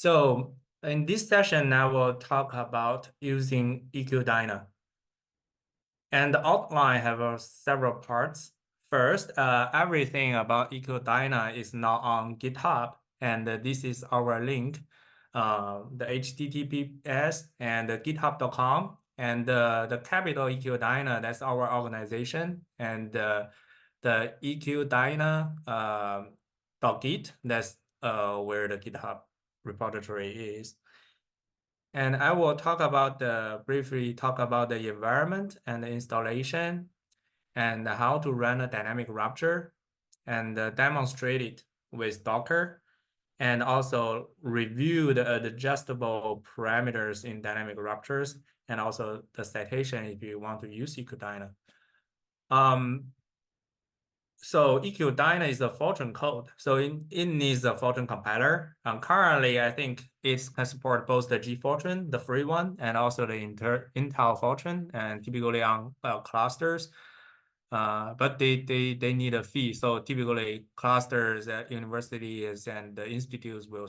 So in this session, I will talk about using EQdyna. And the outline have several parts. First, everything about EQdyna is now on GitHub, and this is our link, the HTTPS and github.com, and the capital EQdyna, that's our organization, and the EQdyna .git, that's where the GitHub repository is. And I will briefly talk about the environment and the installation and how to run a dynamic rupture and demonstrate it with Docker, and also review the adjustable parameters in dynamic ruptures and also the citation if you want to use EQdyna. So EQdyna is a Fortran code. So it needs a Fortran compiler. Currently, I think it can support both the G Fortran, the free one, and also the Intel Fortran, and typically on clusters. But they need a fee. So typically clusters at universities and the institutes will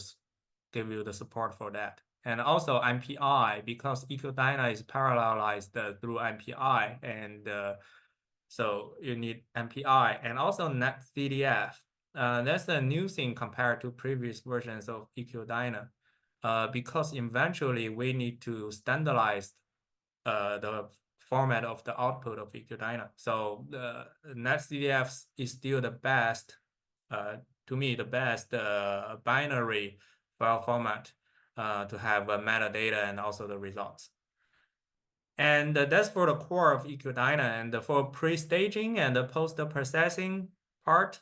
give you the support for that. And also MPI, because EQdyna is parallelized through MPI, and so you need MPI and also NetCDF. That's a new thing compared to previous versions of EQdyna, because eventually we need to standardize the format of the output of EQdyna. So the NetCDF is still the best, to me, the best binary file format to have metadata and also the results. And that's for the core of EQdyna. And for pre-staging and the post-processing part,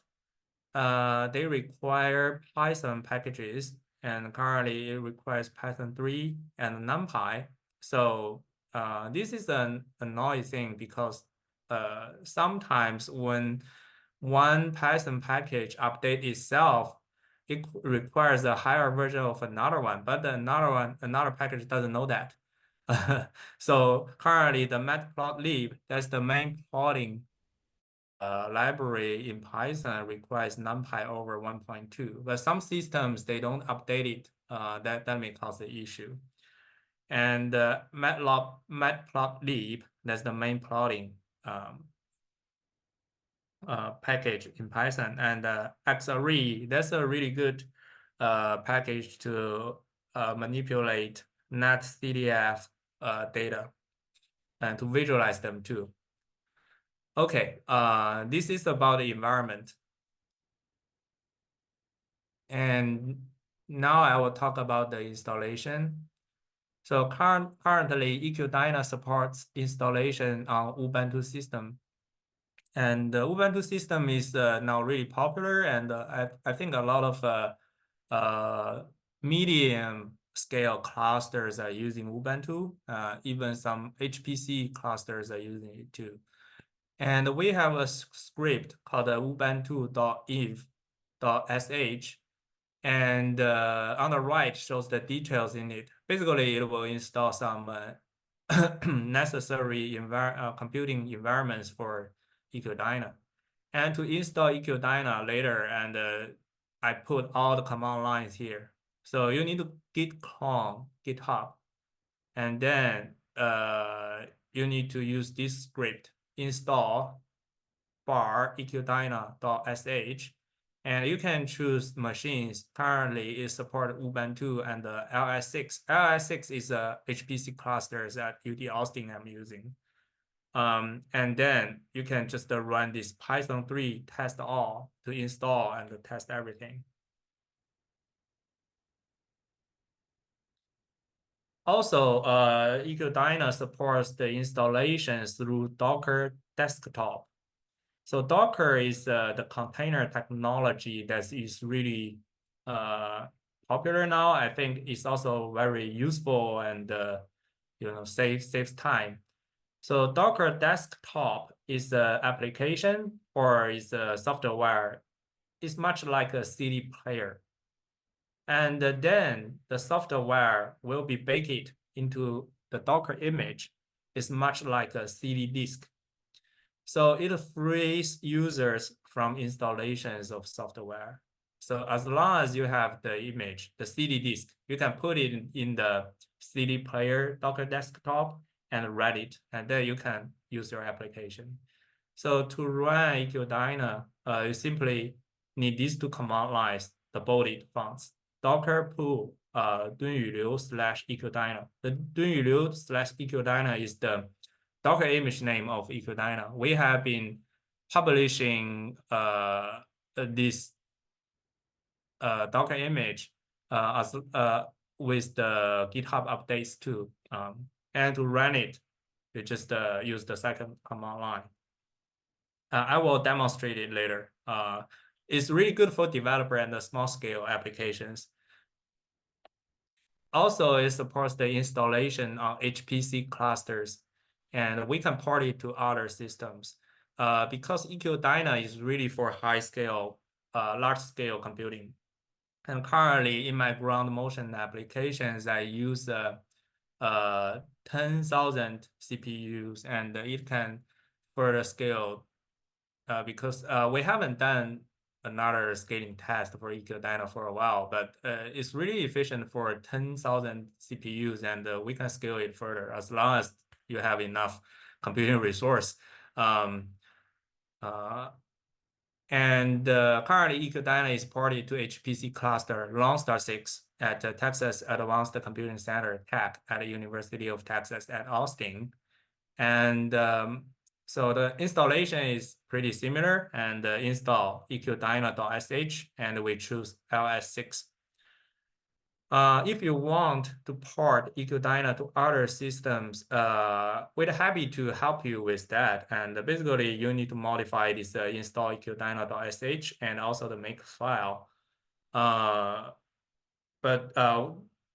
they require Python packages. And currently, it requires Python 3 and NumPy. So this is an annoying thing because sometimes when one Python package updates itself, it requires a higher version of another one, but another package doesn't know that. So currently the matplotlib, that's the main plotting library in Python, requires NumPy over 1.2. But some systems, they don't update it. That may cause the issue. And matplotlib, that's the main plotting package in Python. And xarray, that's a really good package to manipulate NetCDF data and to visualize them too. Okay, this is about the environment. And now I will talk about the installation. So currently, EQdyna supports installation on Ubuntu system. And the Ubuntu system is now really popular, and I think a lot of medium scale clusters are using Ubuntu. Even some HPC clusters are using it too. And we have a script called ubuntu.env.sh, and on the right shows the details in it. Basically, it will install some necessary computing environments for EQdyna. And to install EQdyna later, and I put all the command lines here. So you need to git clone GitHub, and then you need to use this script, install bar eqdyna.sh, and you can choose machines. Currently, it supports Ubuntu and LS6. LS6 is a HPC clusters at UT Austin I'm using. And then you can just run this Python 3 test all to install and test everything. Also, EQdyna supports the installations through Docker desktop. So Docker is the container technology that is really popular now. I think it's also very useful and saves time. So Docker desktop is an application or is a software. It's much like a CD player. And then the software will be baked into the Docker image. It's much like a CD disk. So it frees users from installations of software. So as long as you have the image, the CD disk, you can put it in the CD player Docker desktop and write it, and then you can use your application. So to run EQdyna, you simply need these two command lines, the bolded fonts. Docker pull Dunyu/EQdyna. The Dunyu/EQdyna is the Docker image name of EQdyna. We have been publishing this Docker image as with the GitHub updates too. And to run it, you just use the second command line. I will demonstrate it later. It's really good for developer and the small scale applications. Also, it supports the installation on HPC clusters, and we can port it to other systems. Because EQdyna is really for high scale, large scale computing. And currently in my ground motion applications, I use 10,000 CPUs, and it can further scale because we haven't done another scaling test for EQdyna for a while, but it's really efficient for 10,000 CPUs, and we can scale it further as long as you have enough computing resource. Currently, EQdyna is ported to HPC cluster Lone Star 6 at Texas Advanced Computing Center, TAC, at the University of Texas at Austin. And so the installation is pretty similar, and install EQdyna.sh, and we choose LS6. If you want to port EQdyna to other systems, we're happy to help you with that. And basically, you need to modify this install EQdyna.sh and also the make file. But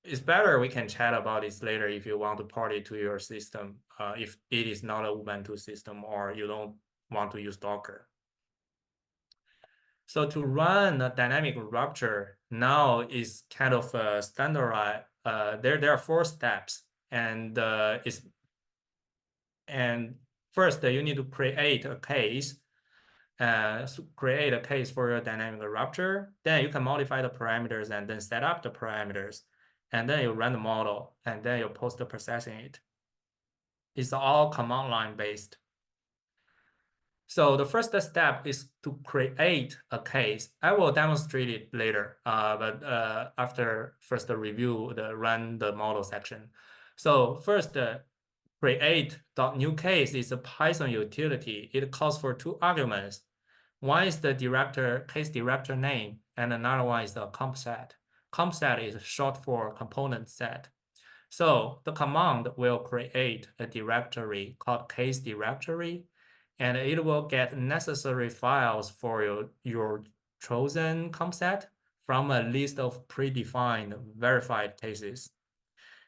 it's better we can chat about this later if you want to port it to your system, if it is not a Ubuntu system or you don't want to use Docker. So to run a dynamic rupture now is kind of standardized. There are 4 steps, and first you need to create a case. Create a case for your dynamic rupture. Then you can modify the parameters and then set up the parameters. And then you run the model, and then you post-processing it. It's all command line based. So the first step is to create a case. I will demonstrate it later, but after first review run the model section. So first, create.new case is a Python utility. It calls for 2 arguments. One is the case director name, and another one is the comp set. Comp set is short for component set. So the command will create a directory called case directory, and it will get necessary files for your chosen comp set from a list of predefined verified cases.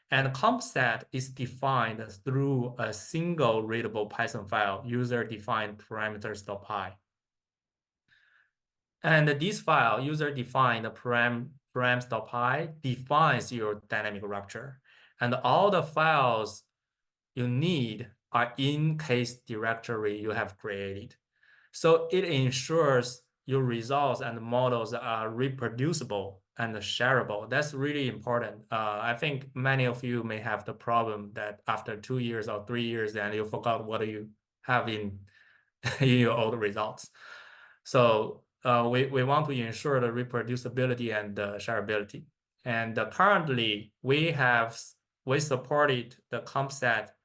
And comp set is defined through a single readable Python file, user-defined parameters.py. And this file, user-defined params.py, defines your dynamic rupture. And all the files you need are in case directory you have created. So it ensures your results and models are reproducible and shareable. That's really important. I think many of you may have the problem that after 2 years or 3 years, and you forgot what you have in your old results. So we want to ensure the reproducibility and the shareability. And currently, we supported the comp set,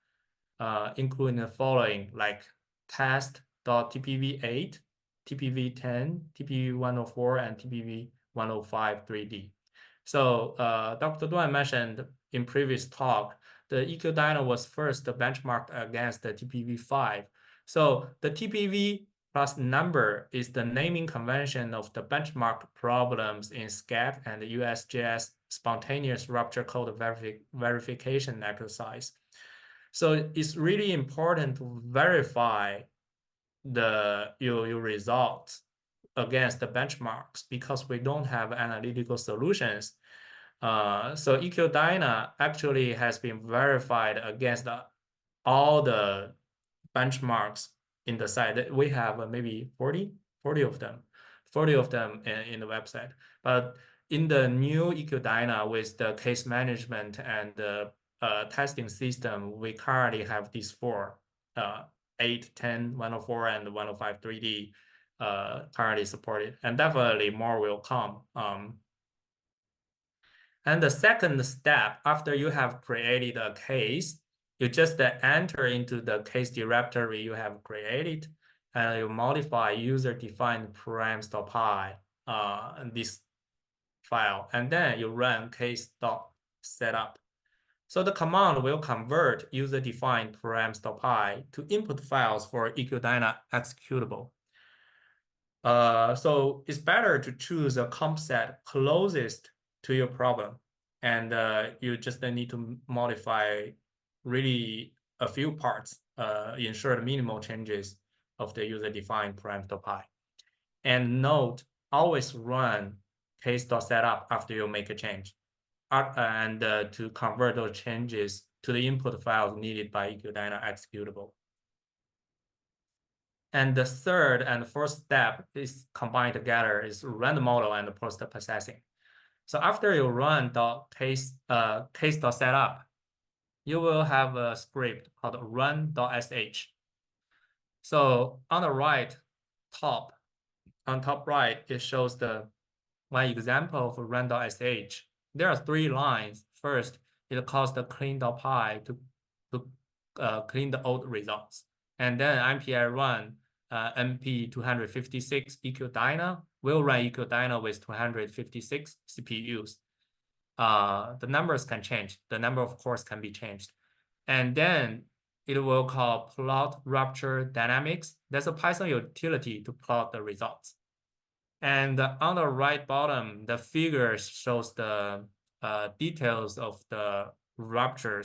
including the following, like test.tpv8, tpv10, tpv104, and tpv105 3D. So Dr. Duan mentioned in previous talk, the EQdyna was first benchmarked against the TPV5. So the TPV plus number is the naming convention of the benchmark problems in SCAP and the USGS spontaneous rupture code verification exercise. So it's really important to verify your results against the benchmarks because we don't have analytical solutions. So EQdyna actually has been verified against all the benchmarks in the site. We have maybe 40 of them 40 of them in the website. But in the new EQdyna with the case management and the testing system, we currently have these four, 8, 10, 104, and 105 3D currently supported, and definitely more will come. And the second step, after you have created a case, you just enter into the case directory you have created, and you modify user-defined params.py this file, and then you run case.setup. So the command will convert user-defined params.py to input files for EQdyna executable. So it's better to choose a comp set closest to your problem, and you just need to modify really a few parts, ensure the minimal changes of the user-defined param.py. And note, always run case.setup after you make a change, and to convert those changes to the input files needed by EQdyna executable. And the third and fourth step is combined together is run the model and post-processing. So after you run the case.setup, you will have a script called run.sh. So on the right top, on top right, it shows the one example of run.sh. There are 3 lines. First, it calls the clean.py to clean the old results. And then MPI run MP256 EQdyna will run EQdyna with 256 CPUs. The numbers can change. The number of cores can be changed. And then it will call plot rupture dynamics. That's a Python utility to plot the results. And on the right bottom, the figure shows the details of the rupture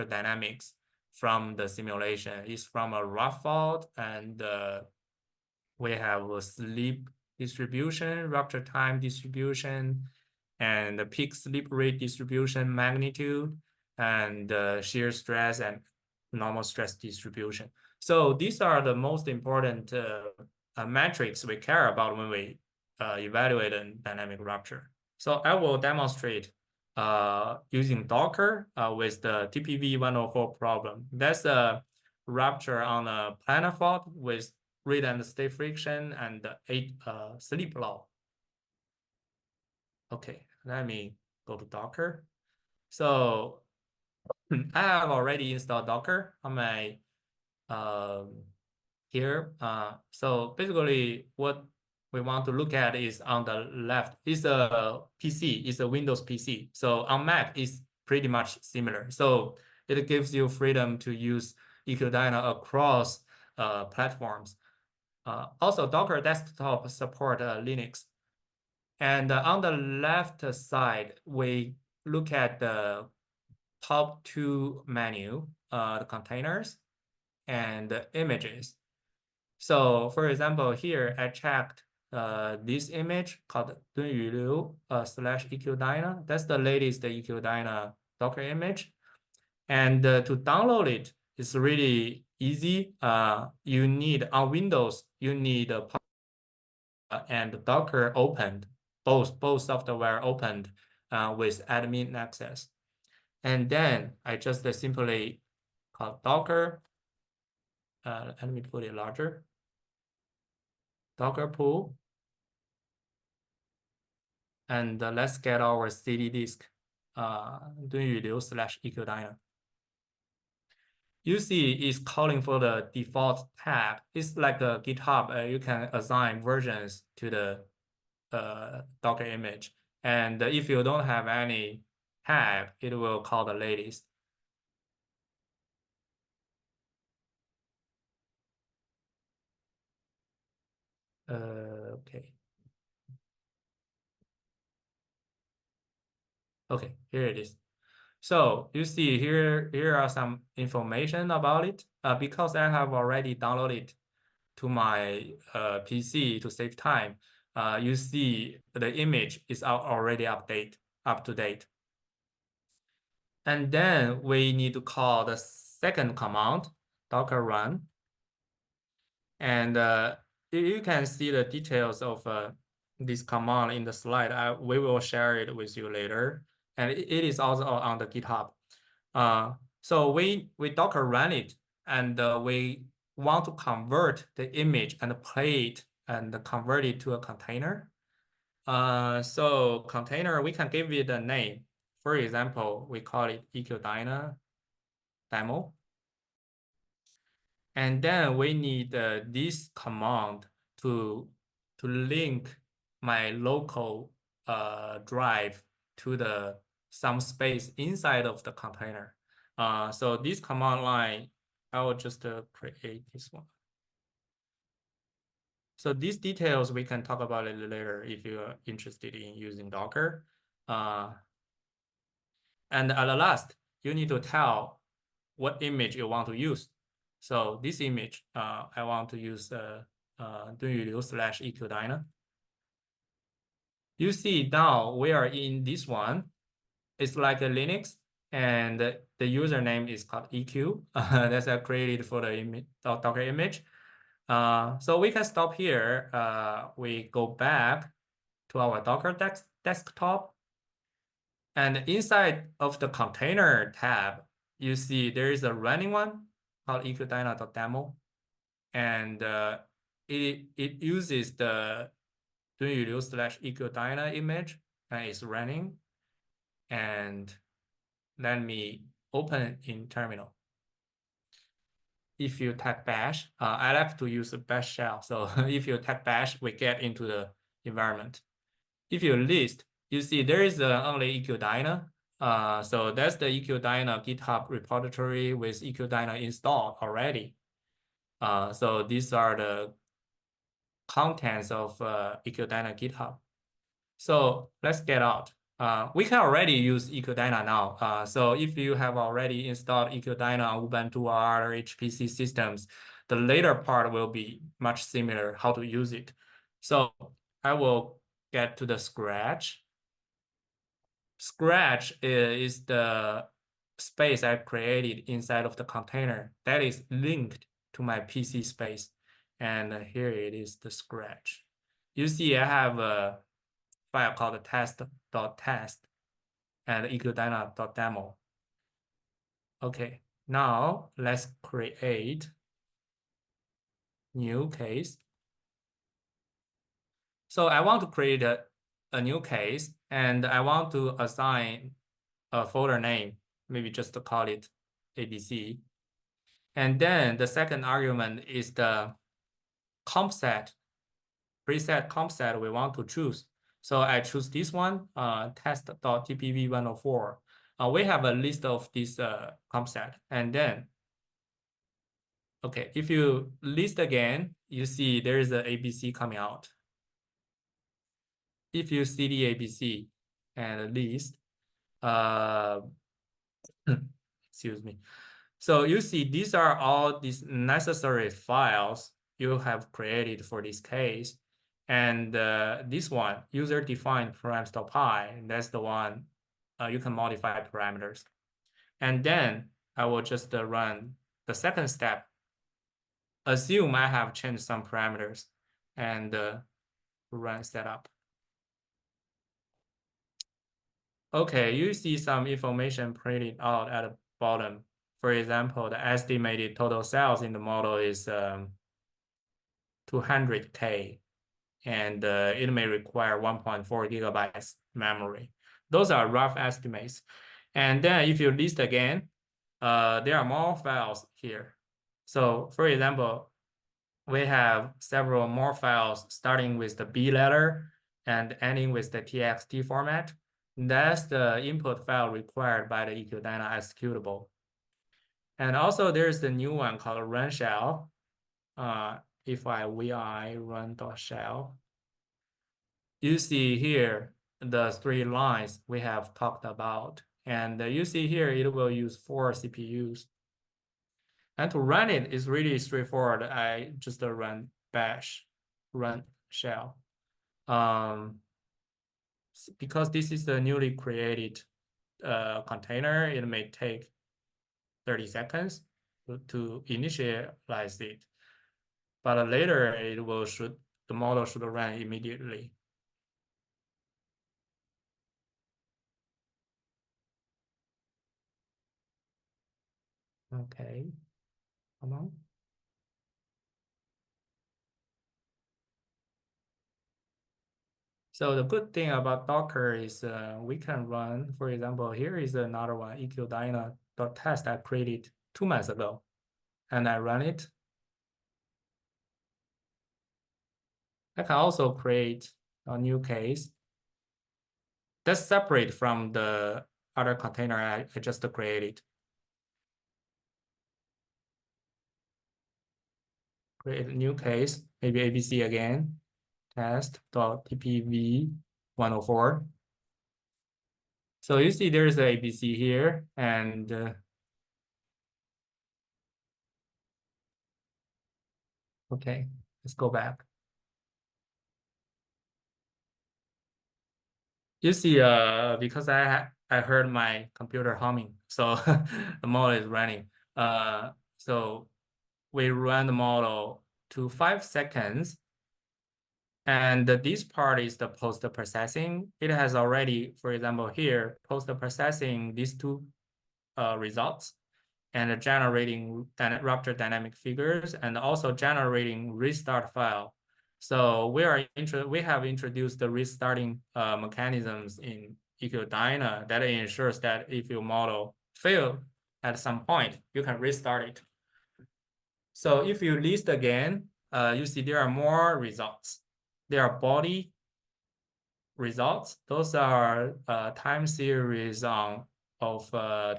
dynamics from the simulation. It's from a rough fault, and we have a sleep distribution, rupture time distribution, and the peak sleep rate distribution magnitude, and shear stress and normal stress distribution. So these are the most important metrics we care about when we evaluate a dynamic rupture. So I will demonstrate using Docker with the TPV104 problem. That's a rupture on a planar fault with read and state friction and sleep law. Okay, let me go to Docker. So I have already installed Docker on my here. So basically what we want to look at is on the left is a PC, is a Windows PC. So on Mac is pretty much similar. So it gives you freedom to use EQdyna across platforms. Also, Docker desktop support Linux. And on the left side, we look at the top 2 menu, the containers and the images. So for example, here I checked this image called Dunyu /EQdyna. That's the latest EQdyna Docker image. And to download it, it's really easy. You need on Windows, you need and Docker opened, both software opened with admin access. And then I just simply call Docker. Let me put it larger. Docker pull. And let's get our CD disk, Dunyu /EQdyna. You see it's calling for the default tab. It's like a GitHub. You can assign versions to the Docker image. And if you don't have any tab, it will call the latest. Okay. Okay, here it is. So you see here are some information about it. Because I have already downloaded to my PC to save time, you see the image is already up to date. And then we need to call the second command, docker run. And you can see the details of this command in the slide. We will share it with you later, and it is also on the GitHub. So we Docker run it, and we want to convert the image and play it and convert it to a container. So container, we can give it a name. For example, we call it EQdyna demo. And then we need this command to link my local drive to the some space inside of the container. So this command line, I will just create this one. So these details we can talk about it later if you are interested in using Docker. And at the last, you need to tell what image you want to use. So this image, I want to use Dunyu/EQdyna. You see now we are in this one. It's like a Linux, and the username is called EQ. That's created for the Docker image. So we can stop here. We go back to our Docker desktop. And inside of the container tab, you see there is a running one called EQdyna.Demo. And it uses the Dunyu/EQdyna image and it's running. And let me open it in terminal. If you type bash, I like to use a bash shell. So if you type bash, we get into the environment. If you list, you see there is only EQdyna. So that's the EQdyna GitHub repository with EQdyna installed already. So these are the contents of EQdyna GitHub. So let's get out. We can already use EQdyna now. So if you have already installed EQdyna on Ubuntu or other HPC systems, the later part will be much similar how to use it. So I will get to the Scratch. Scratch is the space I created inside of the container that is linked to my PC space. And here it is, the Scratch. You see, I have a file called test.test and EQdyna.demo. Okay, now let's create new case. So I want to create a new case, and I want to assign a folder name, maybe just to call it ABC. And then the second argument is the comp set, preset comp set we want to choose. So I choose this one, test.tpv104. We have a list of this comp set. And then, okay, if you list again, you see there is an ABC coming out. If you see the ABC and list, excuse me. So you see these are all these necessary files you have created for this case. And this one, user-defined params.py, that's the one you can modify parameters. And then I will just run the second step. Assume I have changed some parameters and run setup. Okay, you see some information printed out at the bottom. For example, the estimated total cells in the model is 200K, and it may require 1.4 gigabytes memory. Those are rough estimates. And then if you list again, there are more files here. So for example, we have several more files starting with the B letter and ending with the TXT format. That's the input file required by the EQdyna executable. And also there's the new one called run shell. If I vi run.shell, you see here the 3 lines we have talked about. And you see here it will use 4 CPUs. And to run it is really straightforward. I just run bash run shell. Because this is a newly created container, it may take 30 seconds to initialize it. But later the model should run immediately. Okay, come on. So the good thing about Docker is we can run, for example, here is another one, EQdyna.test I created 2 months ago, and I run it. I can also create a new case that's separate from the other container I just created. Create a new case, maybe ABC again, test.tpv104. So you see there's the ABC here, and okay, let's go back. You see, because I heard my computer humming, so the model is running. So we run the model to 5 seconds, and this part is the post-processing. It has already, for example, here, post-processing these two results and generating rupture dynamic figures and also generating restart file. So we have introduced the restarting mechanisms in EQdyna that ensures that if your model fails at some point, you can restart it. So if you list again, you see there are more results. There are body results. Those are time series of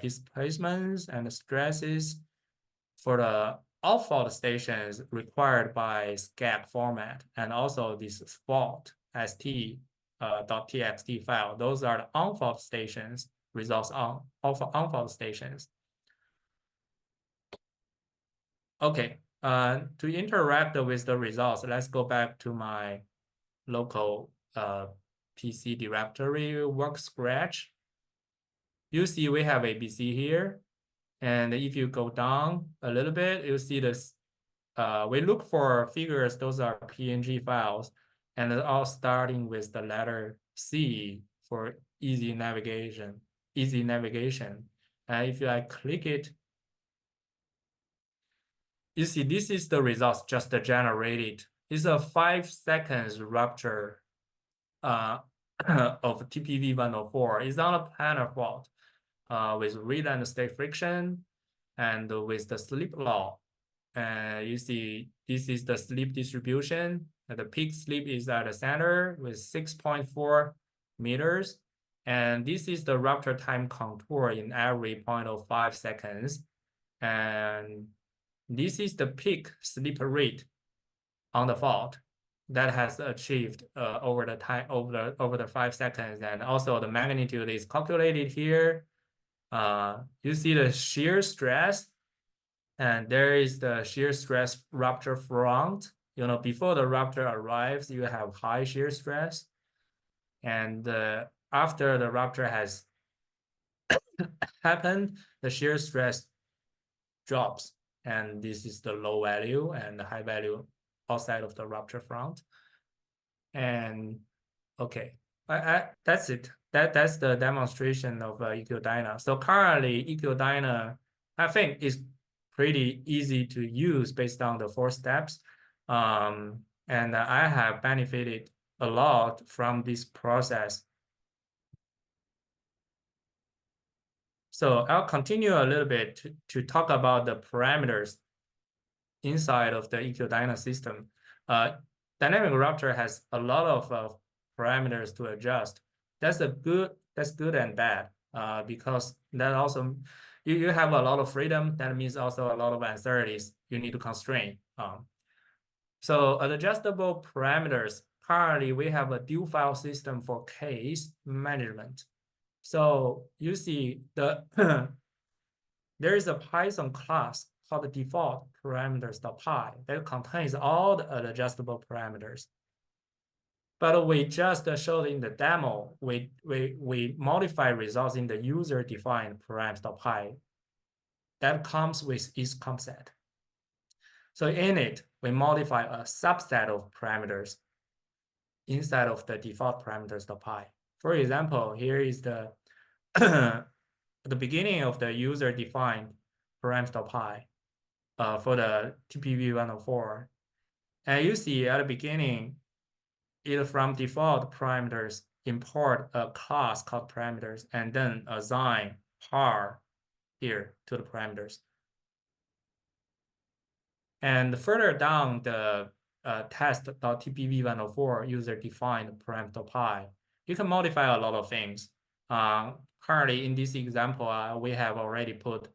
displacements and stresses for the alt-fault stations required by SCAG format, and also this fault .txt file. Those are the on-fault stations, results on on-fault stations. Okay, to interact with the results, let's go back to my local PC directory work scratch. You see we have ABC here. And if you go down a little bit, you see this. We look for figures, those are PNG files, and they're all starting with the letter C for easy navigation. And if I click it, you see this is the results just generated. It's a 5 seconds rupture of TPV104. It's on a planar fault with read and state friction and with the slip law. You see this is the slip distribution. The peak slip is at the center with 6.4 meters. And this is the rupture time contour in every 0.05 seconds. And this is the peak slip rate on the fault that has achieved over the 5 seconds. And also the magnitude is calculated here. You see the shear stress, and there is the shear stress rupture front. Before the rupture arrives, you have high shear stress. And after the rupture has happened, the shear stress drops. And this is the low value and the high value outside of the rupture front. And okay, that's it. That's the demonstration of EQdyna. So currently, EQdyna, I think, is pretty easy to use based on the 4 steps. And I have benefited a lot from this process. So I'll continue a little bit to talk about the parameters inside of the EQdyna system. Dynamic rupture has a lot of parameters to adjust. That's good and bad because that also you have a lot of freedom. That means also a lot of uncertainties you need to constrain. So adjustable parameters. Currently, we have a dual file system for case management. So you see the there is a Python class called the default parameters.py that contains all the adjustable parameters. But we just showed in the demo, we modify results in the user-defined parameters.py that comes with each concept. So in it, we modify a subset of parameters inside of the default parameters.py. For example, here is the the beginning of the user-defined param.py for the TPV104. And you see at the beginning, it from default parameters import a class called parameters and then assign par here to the parameters. And further down the test.tpv104 user-defined param.py, you can modify a lot of things. Currently, in this example, we have already put,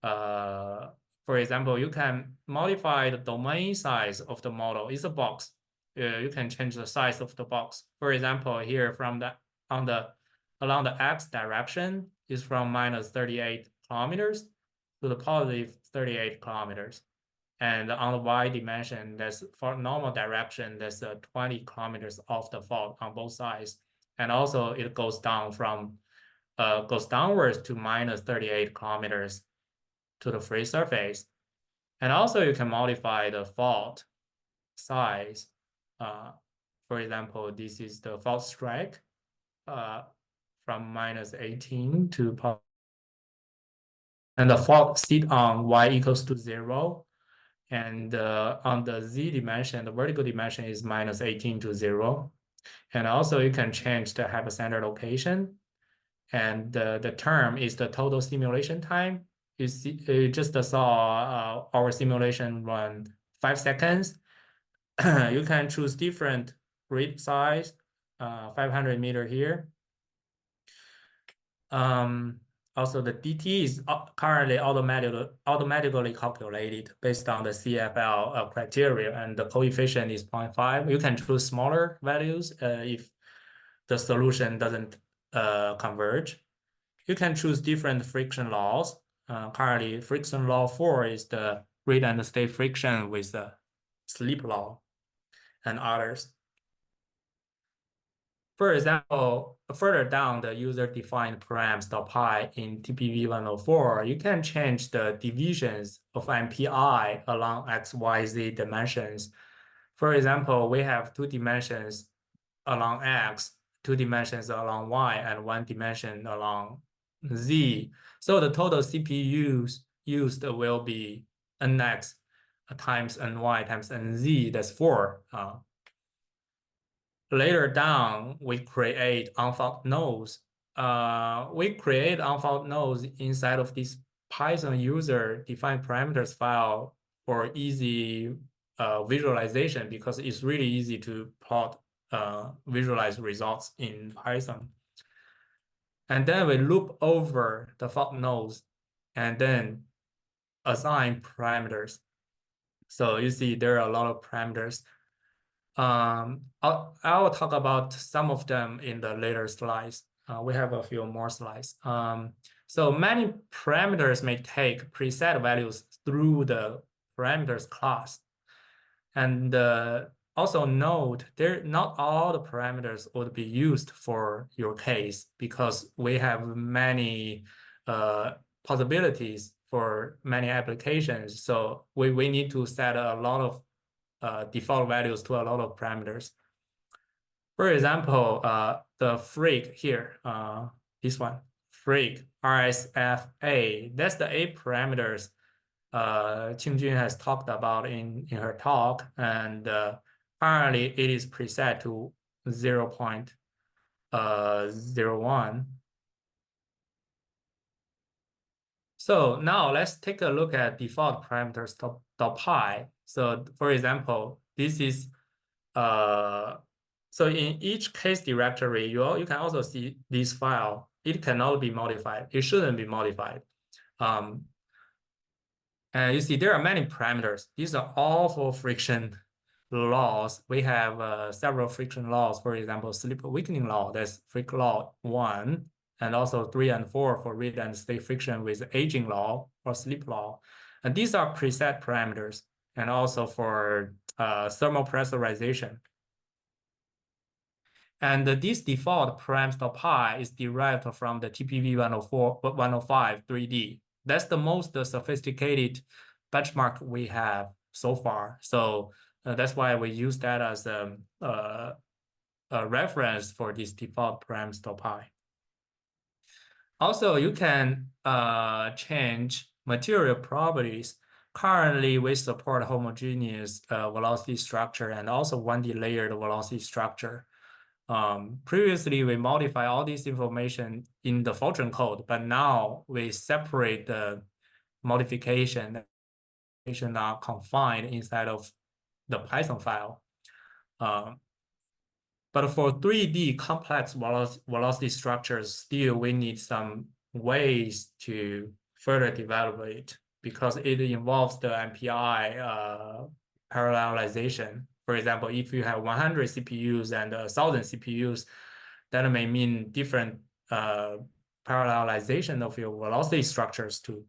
for example, you can modify the domain size of the model. It's a box. You can change the size of the box. For example, here from along the x direction is from minus 38 kilometers to the positive 38 kilometers. And on the y dimension, that's for normal direction, that's 20 kilometers off the fault on both sides. And also it goes down from goes downwards to minus 38 kilometers to the free surface. And also you can modify the fault size. For example, this is the fault strike from minus 18 to and the fault sit on y equals to 0. And on the z dimension, the vertical dimension is minus 18 to 0. And also you can change the hypercenter location. And the term is the total simulation time. You see, you just saw our simulation run 5 seconds. You can choose different grid size, 500 meter here. Also, the DT is currently automatically calculated based on the CFL criteria, and the coefficient is 0.5. You can choose smaller values if the solution doesn't converge. You can choose different friction laws. Currently, friction law 4 is the rate and state friction with the slip law and others. For example, further down the user-defined params.py in TPV104, you can change the divisions of MPI along X, Y, Z dimensions. For example, we have 2 dimensions along X, 2 dimensions along Y, and 1 dimension along Z. So the total CPUs used will be NX times NY times NZ, that's 4. Later down, we create unfold nodes. We create unfold nodes inside of this Python user-defined parameters file for easy visualization, because it's really easy to plot visualize results in Python. And then we loop over the fault nodes and then assign parameters. So you see there are a lot of parameters. I'll talk about some of them in the later slides. We have a few more slides. So many parameters may take preset values through the parameters class. And also note, not all the parameters would be used for your case, because we have many possibilities for many applications. So we need to set a lot of default values to a lot of parameters. For example, the freak here, this one, freak RSFA, that's the 8 parameters Qingjun has talked about in her talk, and currently it is preset to 0.01. So now let's take a look at default parameters.py. So for example, this is so in each case directory, you can also see this file. It cannot be modified. It shouldn't be modified. And you see there are many parameters. These are all for friction laws. We have several friction laws. For example, slip weakening law, that's fric law 1, and also 3 and 4 for rate and state friction with aging law or slip law. And these are preset parameters, and also for thermal pressurization. And this default params.py is derived from the TPV105 3D. That's the most sophisticated benchmark we have so far. So that's why we use that as a reference for this default params.py. Also, you can change material properties. Currently, we support homogeneous velocity structure and also 1D layered velocity structure. Previously, we modify all this information in the Fortran code, but now we separate the modification are confined inside of the Python file. But for 3D complex velocity structures, still we need some ways to further develop it because it involves the MPI parallelization. For example, if you have 100 CPUs and 1,000 CPUs, that may mean different parallelization of your velocity structures too.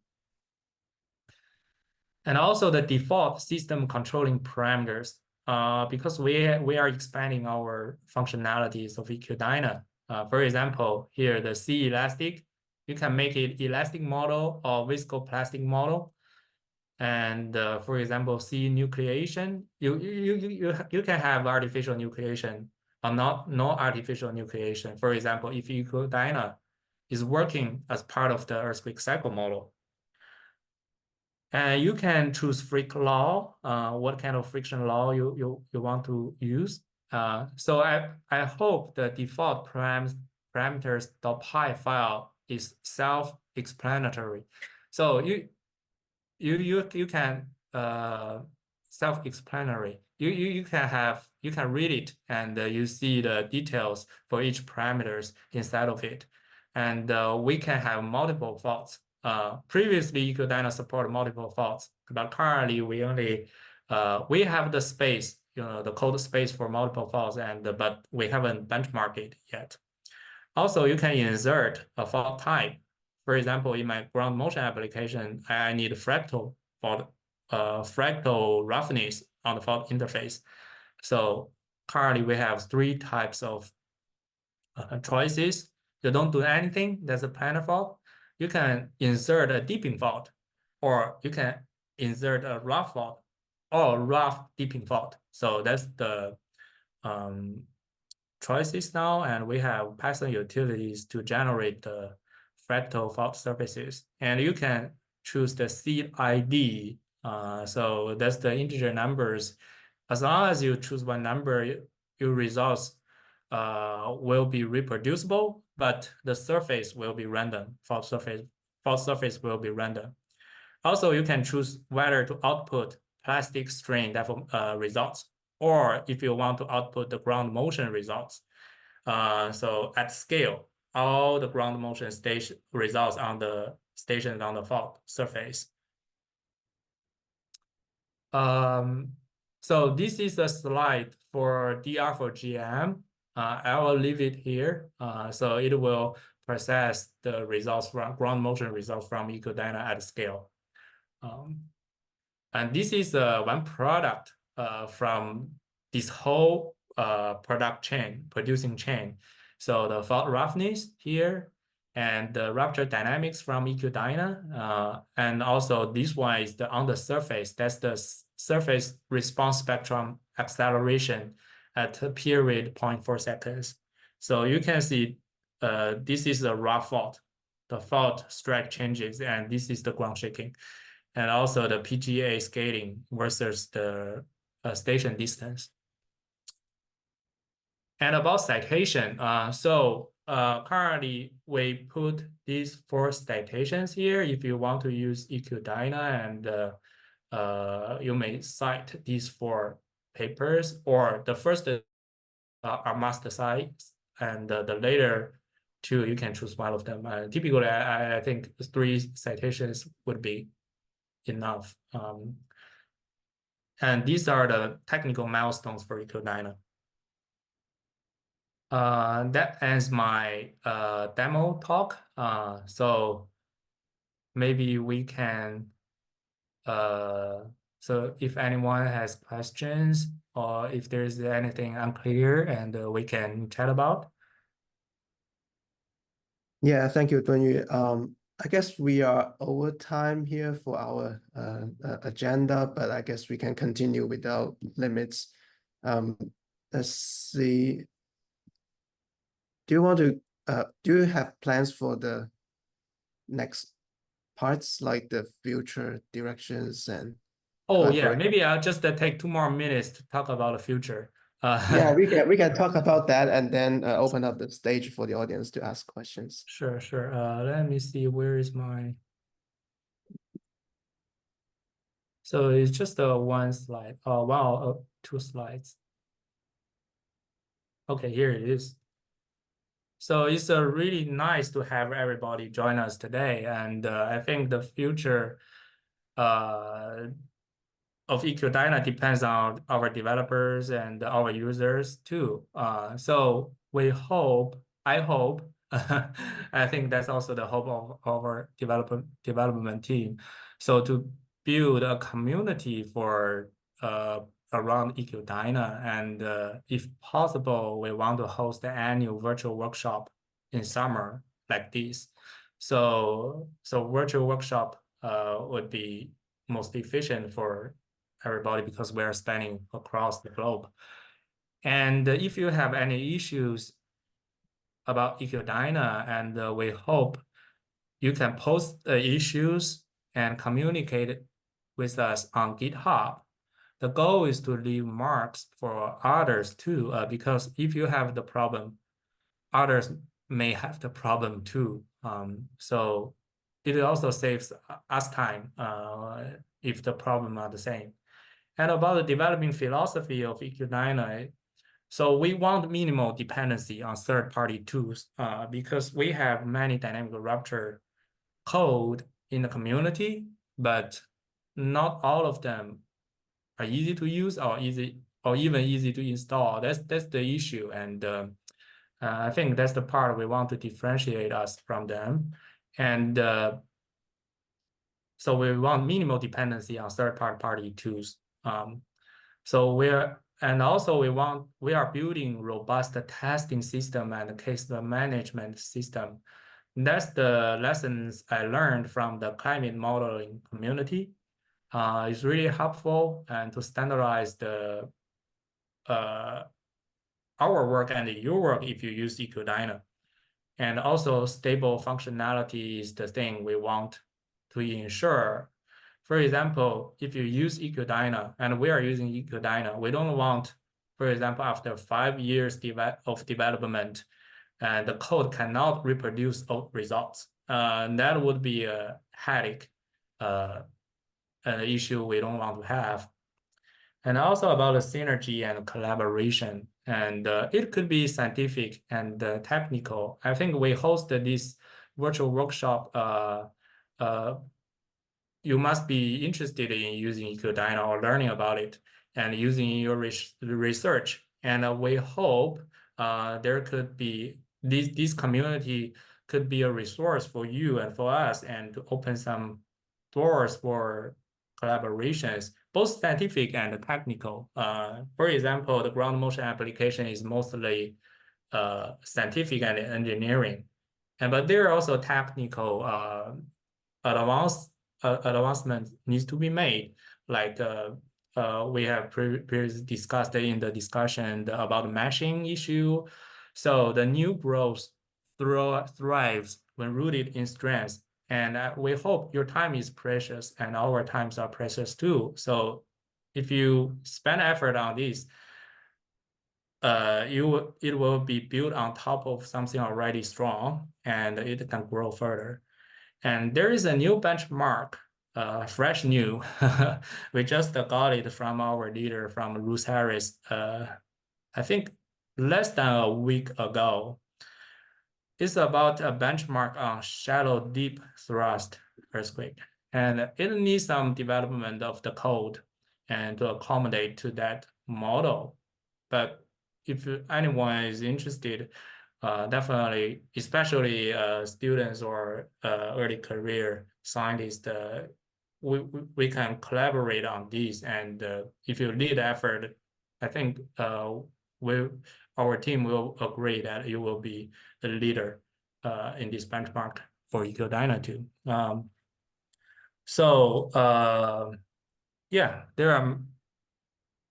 And also the default system controlling parameters. Because we are expanding our functionalities of EQdyna. For example, here the C elastic, you can make it elastic model or viscoplastic model. And for example, C nucleation, you can have artificial nucleation or no artificial nucleation. For example, if EQdyna is working as part of the earthquake cycle model. And you can choose freak law, what kind of friction law you want to use. So I hope the default parameters.py file is self-explanatory. So you can self-explanatory. You can read it and you see the details for each parameters inside of it, and we can have multiple faults. Previously, EQdyna supported multiple faults, but currently we only we have the space, the code space for multiple faults, and but we haven't benchmarked it yet. Also, you can insert a fault type. For example, in my ground motion application, I need fractal fault, fractal roughness on the fault interface. So currently, we have 3 types of choices. You don't do anything, that's a planar fault. You can insert a deeping fault, or you can insert a rough fault or rough deeping fault. So that's the choices now, and we have Python utilities to generate the fractal fault surfaces. And you can choose the seed ID. So that's the integer numbers. As long as you choose one number, your results will be reproducible, but the surface will be random. Fault surface will be random. Also, you can choose whether to output plastic strain results, or if you want to output the ground motion results. So at scale, all the ground motion station results on the stations on the fault surface. So this is a slide for DR for GM. I will leave it here. So it will process the results from ground motion results from EQdyna at scale. And this is one product from this whole producing chain. So the fault roughness here and the rupture dynamics from EQdyna. And also this one is on the surface. That's the surface response spectrum acceleration at a period 0.4 seconds. So you can see this is a rough fault. The fault strike changes, and this is the ground shaking. And also the PGA scaling versus the station distance. And about citation, currently we put these 4 citations here. If you want to use EQdyna, and you may cite these 4 papers, or the first are master sites, and the later 2 you can choose one of them. Typically, I think 3 citations would be enough. And these are the technical milestones for EQdyna. That ends my demo talk. So maybe we can, so if anyone has questions or if there's anything unclear, and we can chat about. Yeah, thank you, Dunyu. I guess we are over time here for our agenda, but I guess we can continue without limits. Let's see. Do you have plans for the next parts like the future directions and Oh yeah, collaboration? maybe I'll just take 2 more minutes to talk about the future. Yeah, we can talk about that and then open up the stage for the audience to ask questions. Sure, sure. Let me see, where is my... So it's just one slide. Oh, wow, 2 slides. Okay, here it is. So it's really nice to have everybody join us today. And I think the future of EQdyna depends on our developers and our users too. So I hope, I think that's also the hope of our development team. So to build a community for around EQdyna, and if possible, we want to host the annual virtual workshop in summer like this. So virtual workshop would be most efficient for everybody because we are spanning across the globe. And if you have any issues about EQdyna, and we hope you can post the issues and communicate with us on GitHub. The goal is to leave marks for others too, because if you have the problem, others may have the problem too. So it also saves us time if the problem are the same. And about the developing philosophy of EQdyna, so we want minimal dependency on third-party tools because we have many dynamic rupture code in the community, but not all of them are easy to use or even easy to install. That's the issue, and I think that's the part we want to differentiate us from them. And so we want minimal dependency on third-party tools. So we are building robust testing system and case management system. That's the lessons I learned from the climate modeling community. It's really helpful and to standardize the our work and your work if you use EQdyna. And also stable functionality is the thing we want to ensure. For example, if you use EQdyna, and we are using EQdyna, we don't want, for example, after 5 years of development, and the code cannot reproduce results. That would be a headache, an issue we don't want to have. And also about the synergy and collaboration. And it could be scientific and technical. I think we hosted this virtual workshop. You must be interested in using EQdyna or learning about it and using your research. And we hope there could be this community could be a resource for you and for us, and to open some doors for collaborations, both scientific and technical. For example, the ground motion application is mostly scientific and engineering, but there are also technical advancement needs to be made, like we have previously discussed in the discussion about the meshing issue. So the new growth thrives when rooted in strengths. And we hope your time is precious and our times are precious too. So if you spend effort on this, it will be built on top of something already strong, and it can grow further. And there is a new benchmark, fresh new. We just got it from our leader, from Ruth Harris, I think less than a week ago. It's about a benchmark on shallow deep thrust earthquake. And it needs some development of the code and to accommodate to that model. But if anyone is interested, definitely, especially students or early career scientists, we can collaborate on these. And if you lead effort, I think our team will agree that you will be the leader in this benchmark for EQdyna too. Yeah, there are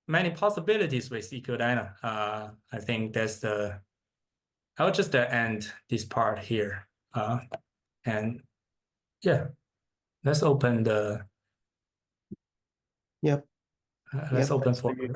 many possibilities with EQdyna. I think that's I'll just end this part here. And yeah. let's open the Yep. let's Yep, open that's for figured.